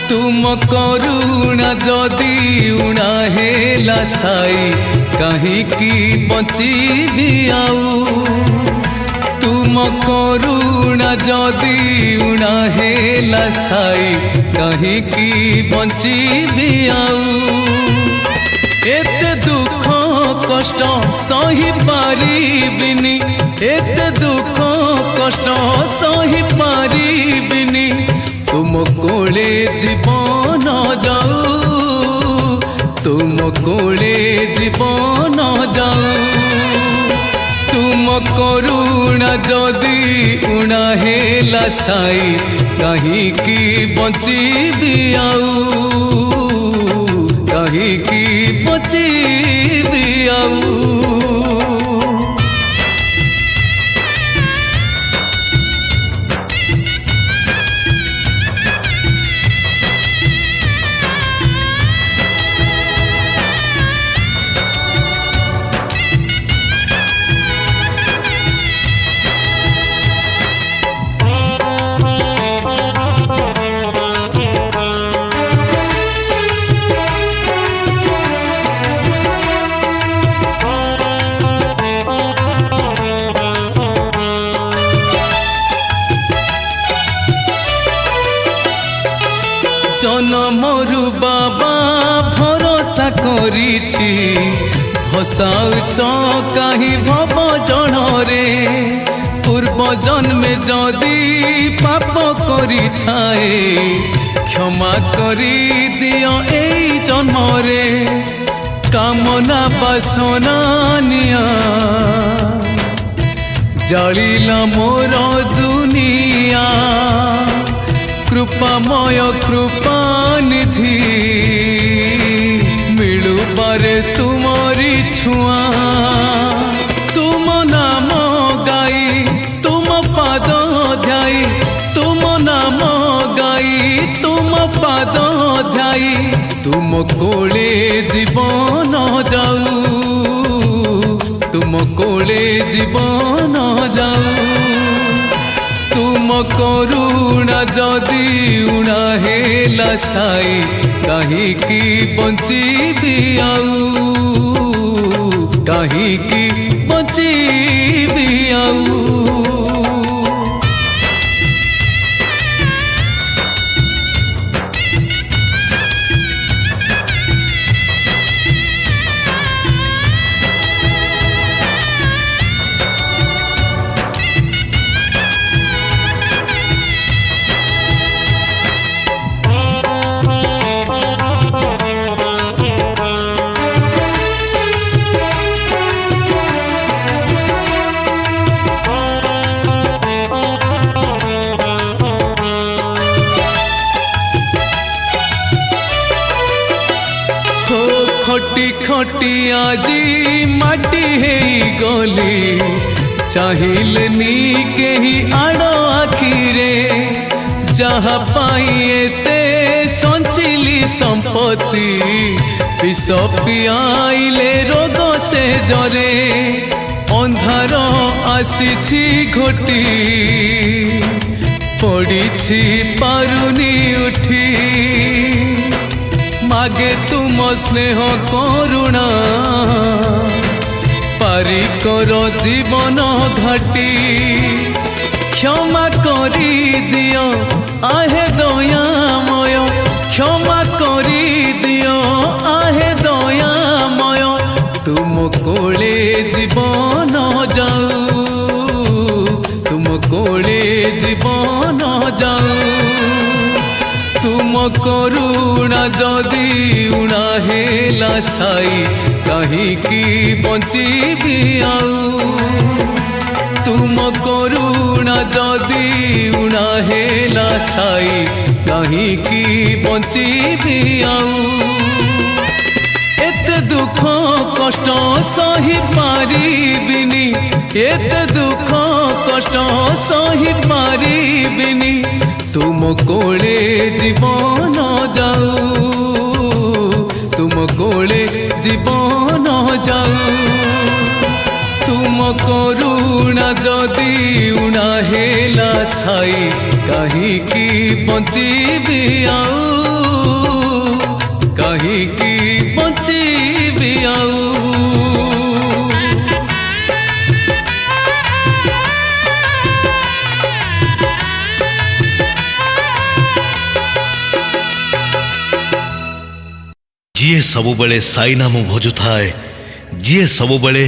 तुम करुणा जदि उणा हेला साई कहीं की बचीबी आऊ तुम करुणा जदि उणा हेला साई कहीं की बचीबी आऊ एते दुख कष्ट सही पारिबिनी एते दुख कष्ट सही पारिबिनी तुम कोले जीवन जाऊ तुम कोले जीवन जाऊ तुम करुणा जदि उणा हेला साई कहीं की बचीबी आऊ कहीं की बचीबी आऊ जनमरु बाबा भरोसा करिछि भसाउच काहि भव जनरे पूर्व जन्मे जदि पाप करि थाए क्षमा करि दियो एई जन्मरे कामना वासना निया जलिला मोर दुनिया कृपामय कृपानिधि मिलु पारे तुमरी छुआ तुम नाम गाई तुम पाद ध्याई तुम नाम गाई तुम पाद ध्याई तुम कोले जीवन जाऊ तुम कोले जीवन जाऊ तुम करुणा जदि उणा हेला साई कहीं की बचीबी आऊ कहीं की बचीबी आऊ खटी खटी आजी माटी है गली चाहिलनी के ही आड़ो आखिरे जहाँ पाइए ते संचिली संपत्ति विष पियाइले रोग से जरे अंधार आसी घोटी पड़ी पारुनी उठी मागे तुम स्नेह करुणा पारी कर जीवन घाटी क्षमा करी दियो आहे दयामय क्षमा करी दियो आहे दयामय तुम कोले जीवन जाऊ तुम कोले जीवन जाऊ तुम करुणा जदि उणा हेला साई कहीं की बचीबी आऊ तुम करुणा जदि उणा हेला साई कहीं की बचीबी आऊ एते दुख कष्ट सही पारिबिनी एते दुख कष्ट सही पारिबिनी तुम कोले जीवन जाऊ तुम कोले जीवन जाऊ तुम करुणा जदि उणा हेला साई कहीं की बचीबी आऊ। ଯିଏ ସବୁବେଳେ ସାଇ ନାମ ଭଜୁଥାଏ, ଯିଏ ସବୁବେଳେ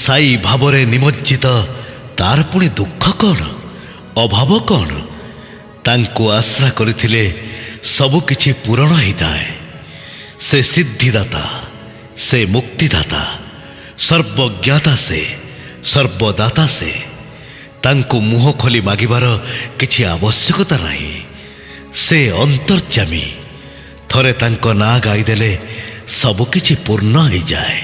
ସାଇ ଭାବରେ ନିମଜ୍ଜିତ, ତାର ପୁଣି ଦୁଃଖ କ'ଣ, ଅଭାବ କ'ଣ? ତାଙ୍କୁ ଆଶ୍ରା କରିଥିଲେ ସବୁକିଛି ପୂରଣ ହୋଇଥାଏ। ସେ ସିଦ୍ଧିଦାତା, ସେ ମୁକ୍ତିଦାତା, ସର୍ବଜ୍ଞାତା, ସେ ସର୍ବଦାତା। ସେ ତାଙ୍କୁ ମୁହଁ ଖୋଲି ମାଗିବାର କିଛି ଆବଶ୍ୟକତା ନାହିଁ। ସେ ଅନ୍ତର୍ଯାମୀ। ଥରେ ତାଙ୍କ ନାଁ ଗାଇଦେଲେ ସବୁକିଛି ପୂର୍ଣ୍ଣ ହୋଇଯାଏ।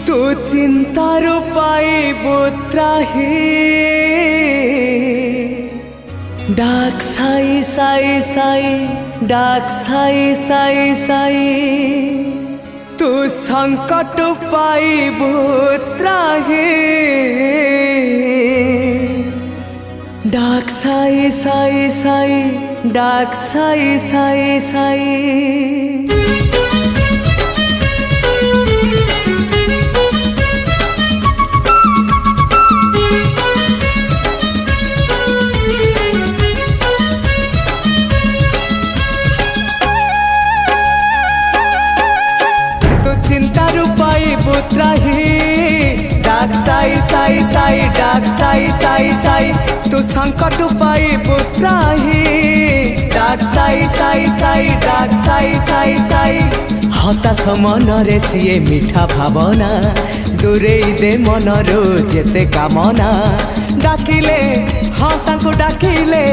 ତୁ ଚିନ୍ତାରୁ ପାଇବୁ ତ୍ରାହି, ডাক সাই সাই সাই, ডাক সাই সাই সাই, তু সংকট পাইবু ত্রাহি, ডাক সাই সাই সাই, ডাক সাই সাই সাই। চিন্তারু পাইবু ত্রাহি, ডাক সাই সাই সাই, ডাক সাই সাই সাই, তু সংকট পাইবু ত্রাহি, ডাক সাই সাই সাই, ডাক সাই সাই সাই। হতাশ মনরে সিয়ে মিঠা ভাবনা, দূরেই দে মনরু যেতে কামনা। ডাকিলে হ্যাঁ তাଙ୍କୁ ডাকিলে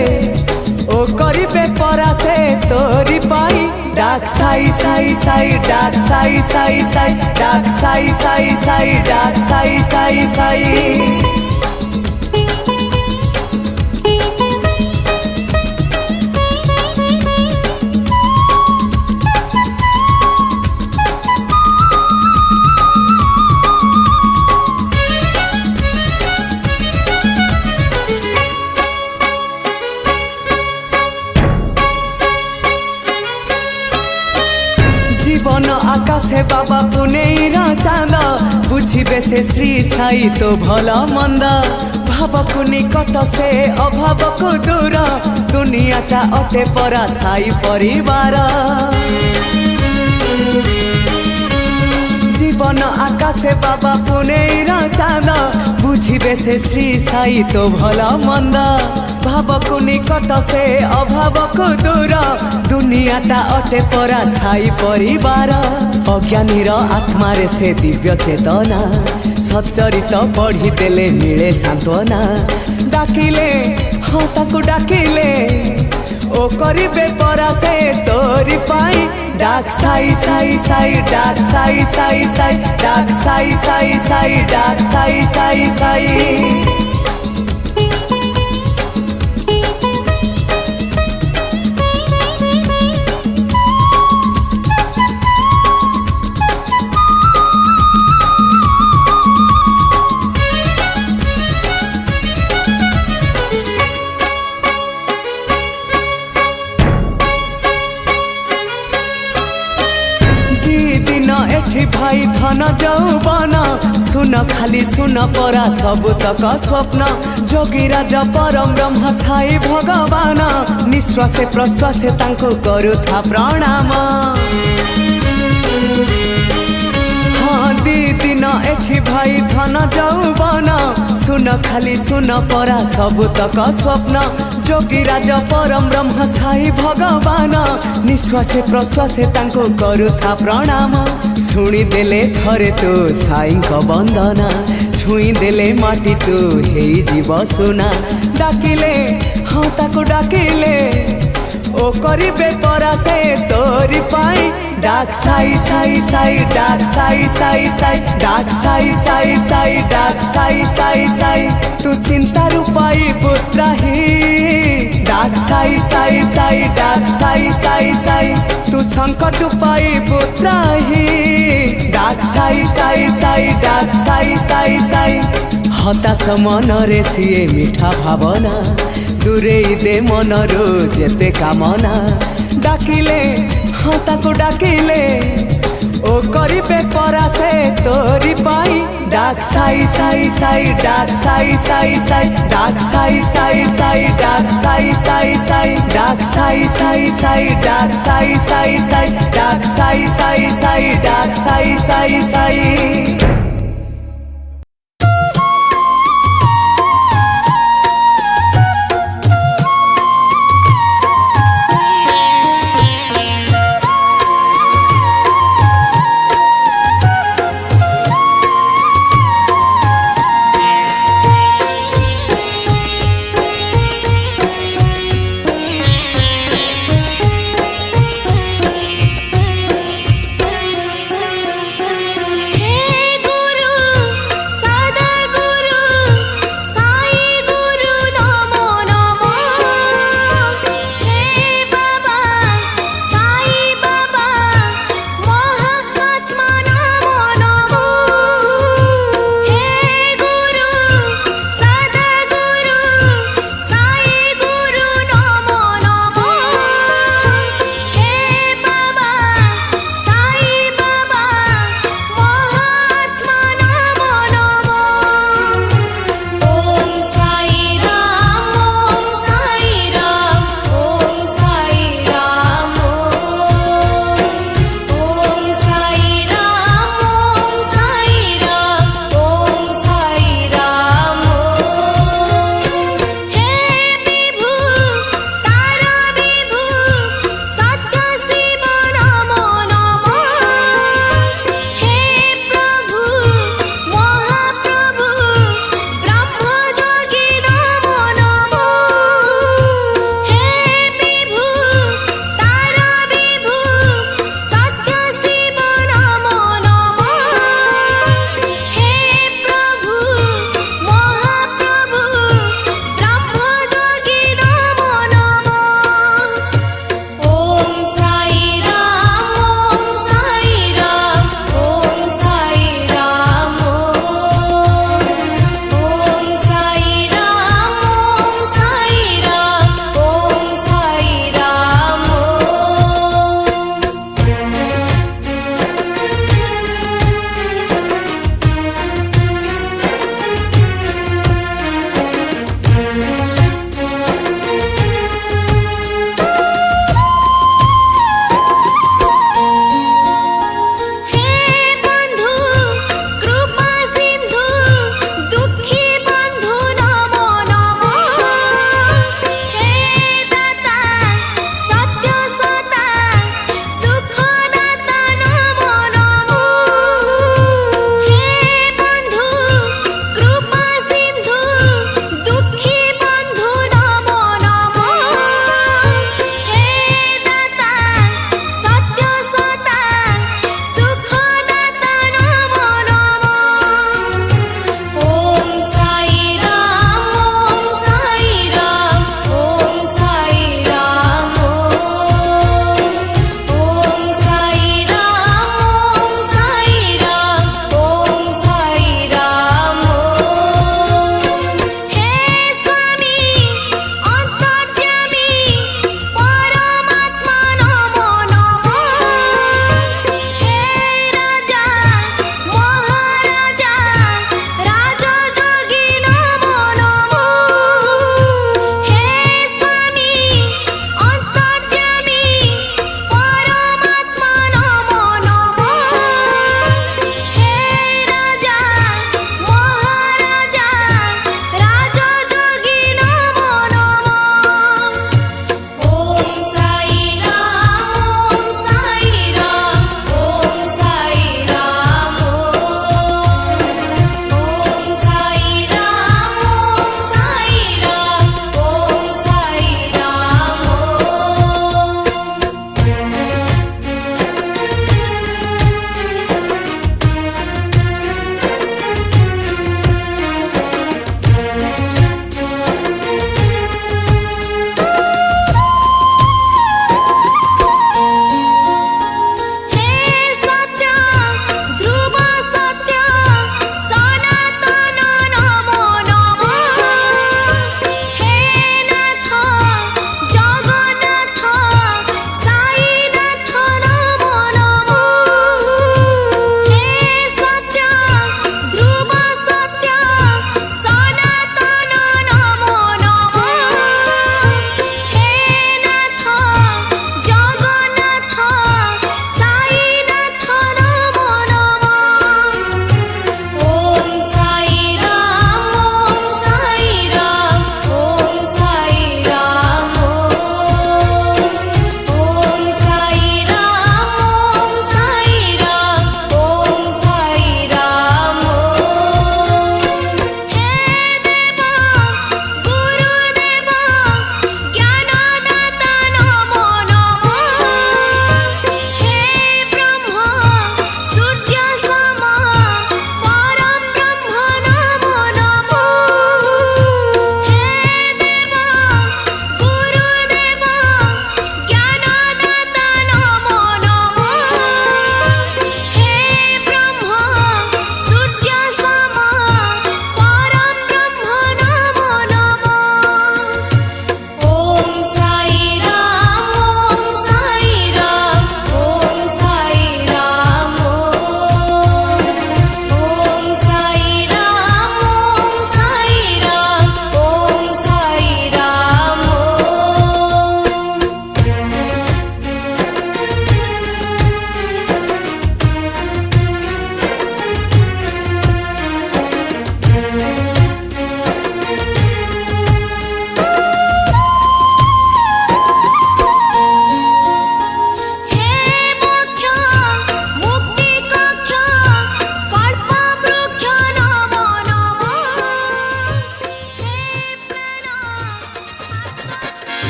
ও করিবে পরাসে তোরি পাই, ডাক সাই সাই সাই, ডাক সাই সাই সাই, ডাক সাই সাই সাই, ডাক সাই সাই সাই। জীবন আকাশে বাবা পুনেইর চাঁদ, বুঝিবে সে শ্রী সাই তো ভাল মন্দ। ভাবকু নিকট সে অভাবকু দূর, দুনিয়াটা অটে পরা সাই পরিবার। জীবন আকাশে বাবা পুনেইর চাঁদ, বুঝিবে সে শ্রী সাই তো ভাল মন্দ। ভাবকু নিকট সে অভাবকু দূর, দুনিয়াটা অটে পরা সাই পরিবার। অজ্ঞানীর আত্মারে সে দিব্য চেতনা, সচ্চরিত পড়ি দেলে মিলে সান্ত্বনা। ডাকিলে হ্যাঁ তাকে ডাকিলে ও করিবে পরা সে তোরি পাই, ডাক সাই সাই সাই, ডাক সাই সাই সাই, ডাক সাই সাই সাই, ডাক সাই সাই সাই। এঠি ভাই ধন যৌবন, শুন খালি শুন পরা সবুতক স্বপ্ন। যোগীরাজ পরম ব্রহ্ম সাই ভগবান, নিঃশ্বাসে প্রশ্বাসে তাঙ্কু করুথা প্রণাম। দিন এঠি ভাই ধন যৌবন, শুন খালি শুন পরা সবুতক স্বপ্ন। যোগীরাজ পরম ব্রহ্ম সাই ভগবান, নিঃশ্বাসে প্রশ্বাসে তাঙ্কু করুথা প্রণাম। শুনি দেলে থরে তু সাইঙ্ক বন্দনা, ছুঁই দেলে মাটি তু হেই জীব সুনা। ডাকিলে হ্যাঁ তাকে ডাকিলে ও করিবে পরা সে তোরি পাই, ডাক সাই সাই সাই, ডাক সাই সাই সাই, ডাক সাই সাই সাই, ডাক সাই সাই সাই। তু চিন্তারু পাইবু ত্রাহি, ডাক সাই সাই সাই, ডাক সাই সাই সাই, তু সংকট পাইবু ত্রাহি, ডাক সাই সাই সাই, ডাক সাই সাই সাই। হতাশ মনরে সিয়ে মিঠা ভাবনা, দূরেই দে মনরু যেতে কামনা। ডাকিলে হ্যাঁ তাকে ডাকিলে ও ओ करिबे परासे तोरी पाई डाक साई साई साई डाक साई साई साई डाक साई साई साई डाक साई साई साई डाक साई साई साई डाक साई साई साई डाक साई साई साई डाक साई साई साई। हे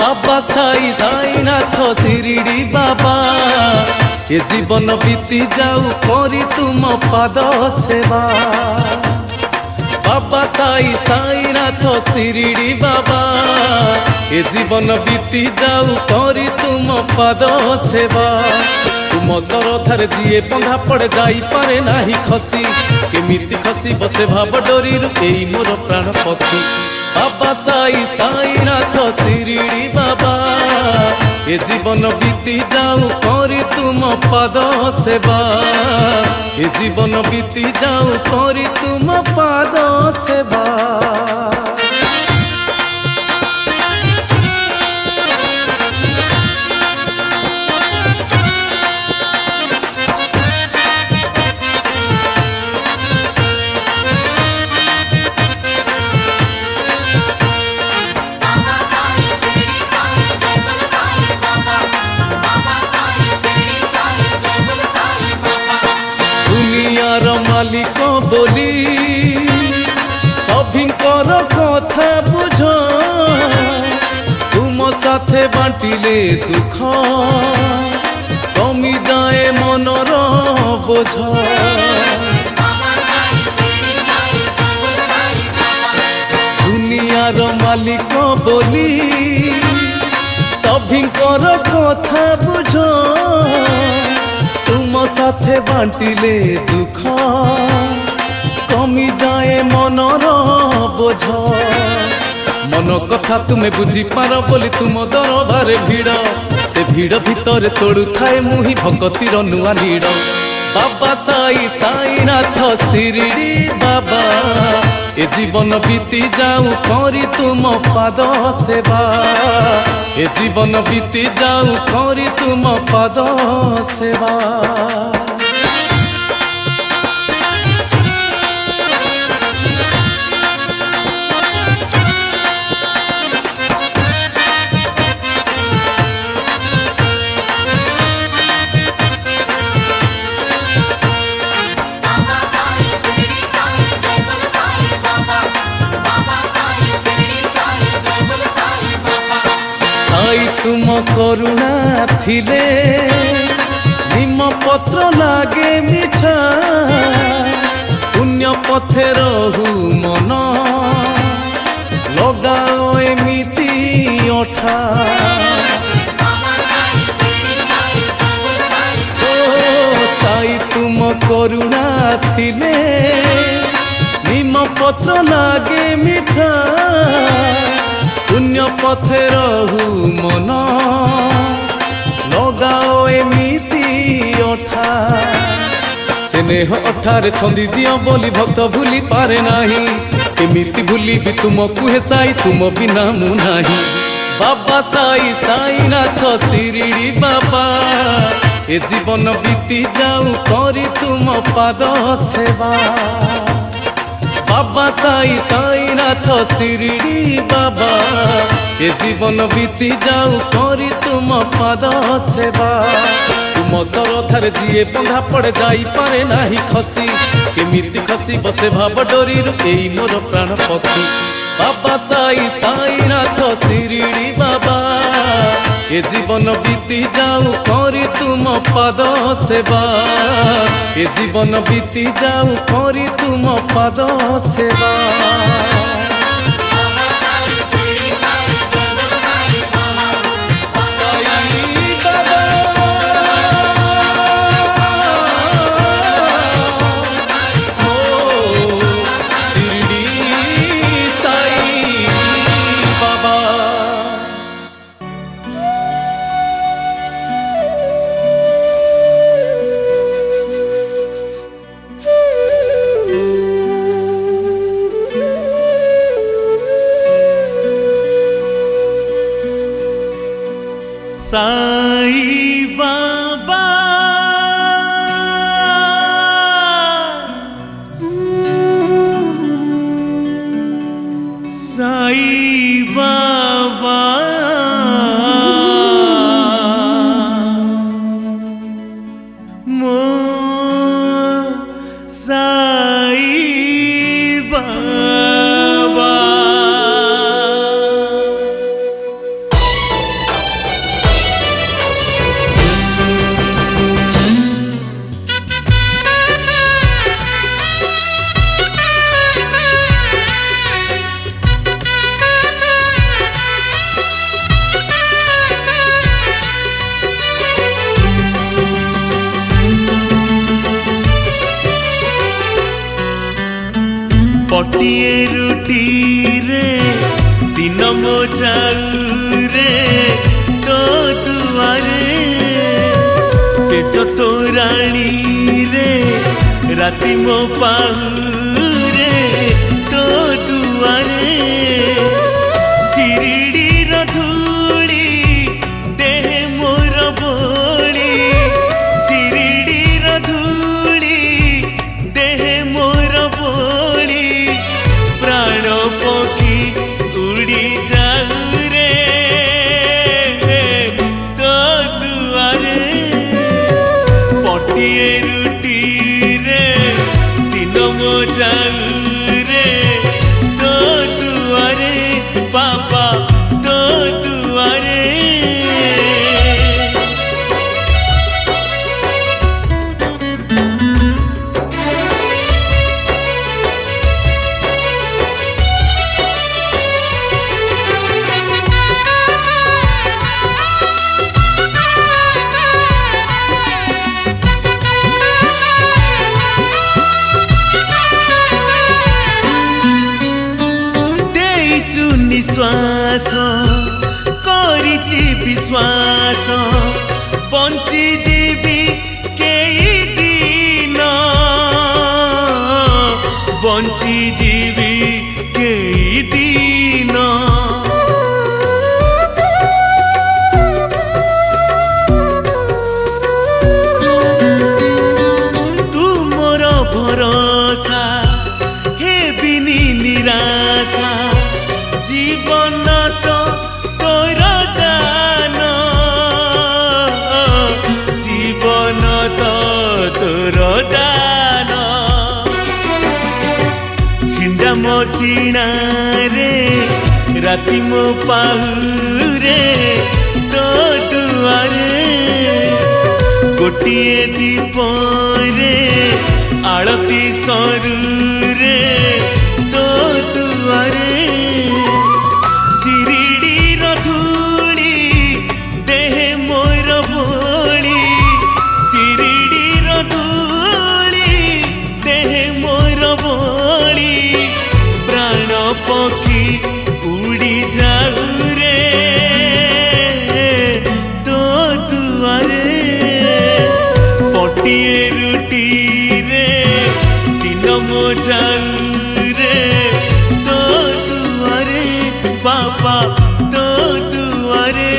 बाबा साई साईनाथ शिरडी बाबा ए जीवन बीती जाऊ करी तुम पाद सेवा बाबा साई साईनाथ शिरडी बाबा ए जीवन बीती जाऊ करी तुम पाद सेवा तुम सरधार जीए बंधा पड़ जाई पारे नाही खसी केमिति खसी बसे भाव डोरी एई मोर प्राण पक्षी बाबा साई साईनाथ शिरडी बाबा ए जीवन बीती जाऊ करी तुम पाद सेवा ए जीवन बीती जाऊ करी तुम पाद सेवा मालिक बोली सभिंकर कथा बुझ तुम साथे बांटिले दुख कमी जाए मनर बोझ दुनियार मालिक बोली सभिंकर कथा बुझ तुम साथे बांटिले दुख कमी जाए मनर बोझ मन कथा तुम्हें बुझी पार बोली तुम दरबार भिड़ से भिड़ भितर तोड़ू थाए मुही भगतिर नुआ नीड़ बाबा साई साईनाथ शिरडी बाबा ए जीवन बीती जाऊ करी तुम पाद सेवा ए जीवन बीती जाऊ करी तुम पाद सेवा तुम करुणा थिले निम पत्र लागे मिठा पुण्य पथे रहू मन लगाओ एमिति अठा साई तुम करुणा थिले निम पत्र लागे मिठा पुण्य पथे रहू मन लगाओ एमिति अठा स्नेह अठारे छंदी दियो बोली भक्त भूली पारे नाही केमिति भूली भी तुमको हे साई तुम बिना मु नाही बाबा साई साईनाथ शिरडी बाबा ए जीवन बीती जाऊ करी तुम पाद सेवा बाबा साई साईनाथ शिरडी बाबा ए जीवन बीती जाऊ करी तुम पाद सेवा तुम सरधार जीए बंधा पड़ जाई पारे नाही खसी केमिति खसी बसे भाव डोरी एई मोर प्राण पक्षी बाबा साई साईनाथ शिरडी बाबा ए जीवन बीती जाऊ करी तुम पाद सेवा ए जीवन बीती जाऊ करी तुम पाद सेवा साई बाबा साई बाबा मो साई बाबा पटिए रुटी रे दिन मो जाऊ रे तो दुआरे तेज तो रानी रे राति मो पाऊ रे तो दुआरे सिरिडी धूली देह मोर बोली सिरिडी धूली देह मोर बोली प्राण पक्षी उड़ी जाऊ रे तो दुआरे पटिए रुटी रे दिन मो जाऊ रे तो दुआरे बाबा तो दुआरे निश्वास करिछि विश्वास बंची जीवी केई दिन बंची जीवी केई दिन तुमर भरोसा हे बिनी निराशा जीवन तो तोर दान जीवन तो तोर दान छिंडा मसीना रे राति मो पाऊ रे तो दुआरे गोटिए दीप रे आलती सरू रे तो दुआरे पक्षी उड़ी जाऊ रे तो दुआरे पटिए रुटी रे दिन मो जाऊ रे तो दुआरे बाबा तो दुआरे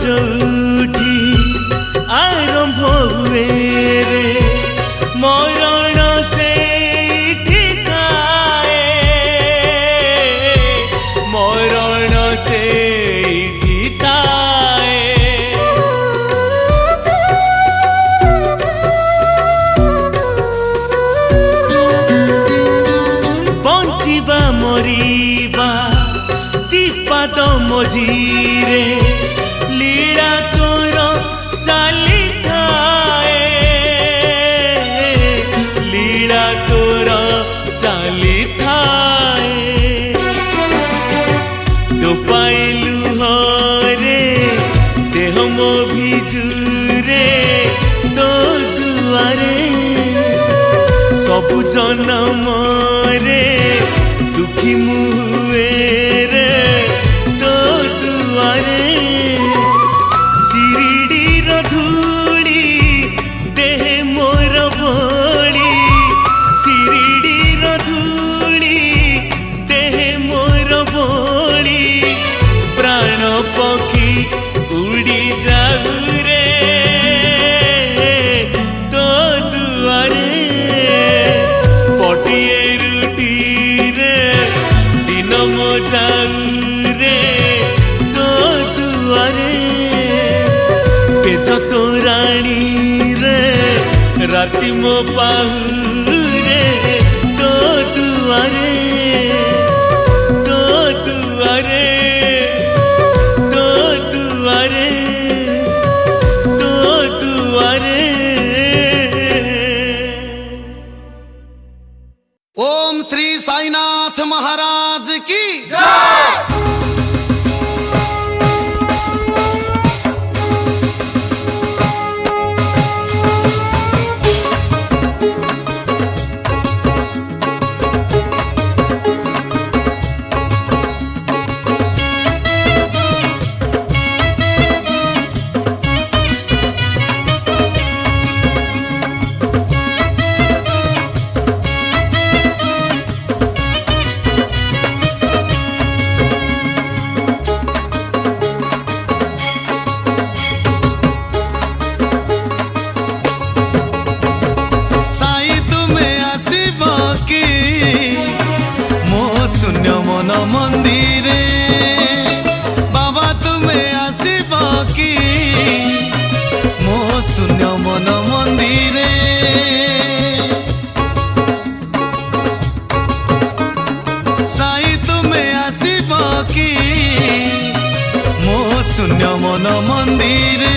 जोठी आरंभ हुए रे मरण से ठिकाए मरण से ठिकाए बंचिबा मरिबा दीपाद मझीरे लीला तोर चाली थाए लीला तोर चाली थाए तो पाइलु हरे देह मो भिजुरे तो दुआरे सबु जनम रे दुखी मुए रे तो दुआरे तो रानी रे राति मो पाऊ रे तो दुआरे मन मंदिरे बाबा तुमे आसिब कि मो शून्य मन मंदिरे साई तुमे आसिब कि मो शून्य मन मंदिरे